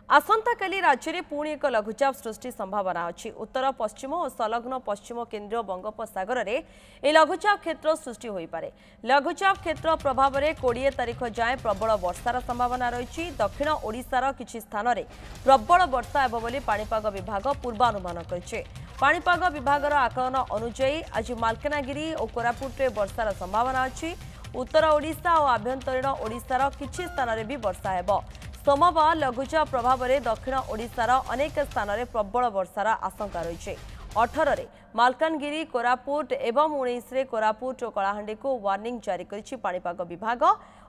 आसंता काली राज्य में पुणी एक लघुचाप सृष्टि संभावना अच्छी। उत्तर पश्चिम और संलग्न पश्चिम केन्द्रीय बंगोपसागर में यह लघुचाप क्षेत्र सृष्टि हो पारे। लघुचाप क्षेत्र प्रभाव में 20 तारिख जाए प्रबल वर्षार संभावना रही। दक्षिण ओडिशार किछि स्थान में प्रबल वर्षा हेबो बोली पाणीपाग विभाग पूर्वानुमान करिছে। पाणीपाग विभागर आकलन अनुसार आज मालकानगिरी और कोरापुट में वर्षार संभावना अच्छी। उत्तर ओडिशा और आभ्यंतरीण ओडिशार किछि स्थान में भी वर्षा हेबो। सोमवार लघुचाप प्रभाव में दक्षिण ओडिशार अनेक स्थान में प्रबल वर्षार आशंका रही। 18 मालकानगिरी कोरापुट एवं 19 कोरापुट और कलाहांडी को वार्निंग जारी करिछि पाणीपाग विभाग।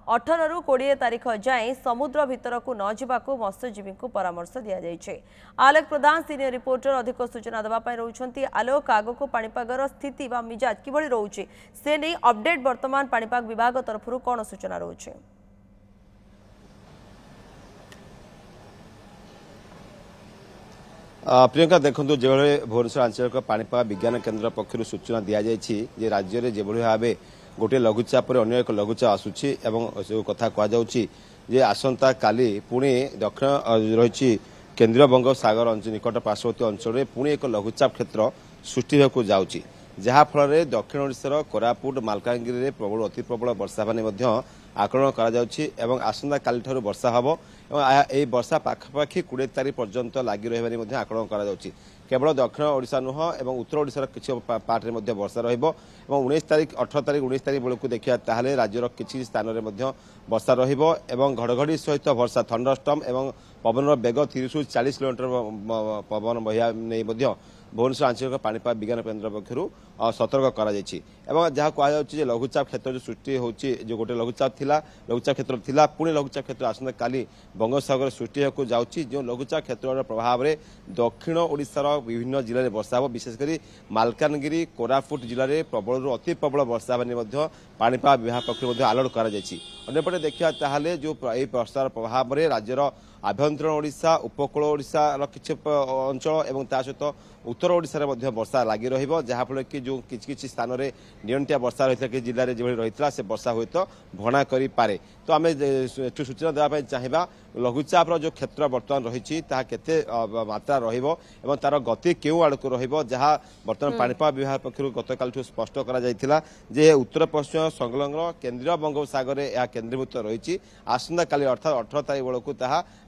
18 रु 20 तारिख जाए समुद्र भितर को न जावाक मत्स्यजीवी को परामर्श दिया जाइछे। आलोक प्रधान सीनियर रिपोर्टर अधिक सूचना देवाई रोचंती। आलोक आगो पाणीपागर स्थिति बा मिजाज किभଳି रहुछि से नहीं अपडेट वर्तमान पाणीपाग विभाग तरफ कौन सूचना रहुछि? प्रियंका देखो जो भुवनेश्वर आंचलिक पाणीपाग विज्ञान केन्द्र पक्षर सूचना दि जाए राज्य में जो भाव गोटे लघुचाप अन्य एक लघुचाप आसूची जो कथा कहुचे आसंता काली पुणी दक्षिण रही केन्द्रीय बंगोपसागर निकट पार्श्ववर्ती अंचल में पुणी एक लघुचाप क्षेत्र सृष्टि होगा जाऊँगी जहाँफल दक्षिण ओडिशार कोरापुट मालकानगिरी में प्रबल अति प्रबल वर्षा होने आकलन करसंता काली ठारू वर्षा हम और वर्षा पाखापाखि 20 तारिख पर्यंत लगी रही आकलन कर केवल दक्षिण ओडिशा नुह और उत्तर ओडिशार किसी पार्ट में वर्षा रहिबो। 19 तारिख 18 तारिख 19 तारिख बेलू देखा ताहले राज्यर किसी स्थान में वर्षा रहिबो एवं घड़घड़ी सहित वर्षा थंडरस्टॉर्म एवं पवन बेग 30 ରୁ 40 किलोमीटर पवन बहिया नहीं भुवनेश्वर आंचलिक पाणीपाग विज्ञान केन्द्र पक्षर सतर्क कर जहाँ कहुचे लघुचाप क्षेत्र जो सृष्टि होची जो गोटे लघुचाप क्षेत्र थिला पुणी लघुचाप क्षेत्र आसंता काली बंगोपसागर सृष्टि होगा जाऊँगी जो लघुचाप क्षेत्र प्रभाव में दक्षिण ओडिशार विभिन्न जिले में वर्षा हो विशेषकर मालकानगिरी कोरापुट जिले में प्रबल अति प्रबल वर्षा होने पाणीपाग विभाग पक्ष अलर्ट करपटे देखा ताहले जो वर्षार प्रभाव में राज्यर आभ्यंतरण ओडिशा उपकूल ओडिशार किछि अंचल और सहित उत्तर ओडिशा रे वर्षा लगी रहाफल कि जो किसी स्थान में नियंत्रित वर्षा रही कि जिले में जो रही से वर्षा हुए तो भणा करे तो आम सूचना देवाई चाहिए लघुचाप जो क्षेत्र बर्तमान रही मात्रा रही तार गति क्यों आड़ को रहा बर्तमान पाणीपाग विभाग पक्षर गतकाल स्पष्ट कर उत्तर पश्चिम संलग्न केन्द्रीय बंगोपसागर यह केन्द्रीभूत रही आसंता काली अर्थात 18 तारिख बेलू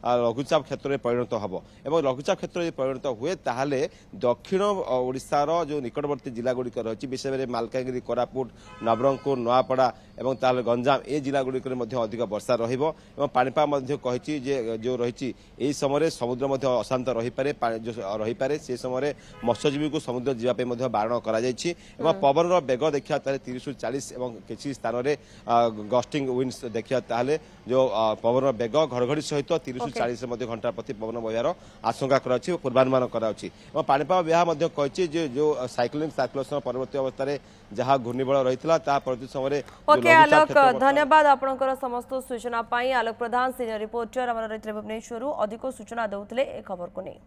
लघुचाप क्षेत्र में परिणत हम और लघुचाप क्षेत्र में परिणत हुए ताहले दक्षिण ओडिशार जो निकटवर्ती जिला गुड़िक रही विशेष मालकानगिरी कोरापुट नवरंगपुर नवापड़ा और ताहले गंजाम ए जिला गुड़िक अधिक वर्षा पाणीपाग कही जो रही यही समय समुद्र अशांत रही पारे से समय मत्स्यजीवी को समुद्र जावाई बारण कर पवन बेग देखा 30 ରୁ 40 और किसी स्थान में गस्टिंग विंड्स देखा ताहले जो पवन बेग घड़घड़ी सहित 30 ରୁ 40 घंटा प्रति पवन बहियार आशंका कर पूर्वानुमान कर पाणीपाग विभाग कही जो साइक्लोनिक सर्कुलेशन परवर्ती अवस्था जहाँ घूर्णिबल रही परवर्ती समय आलोक धन्यवाद आपनकर समस्त सूचना पाई। आलोक प्रधान सीनियर रिपोर्टर भुवनेश्वर अधिक सूचना देउथिले ए खबर को नहीं।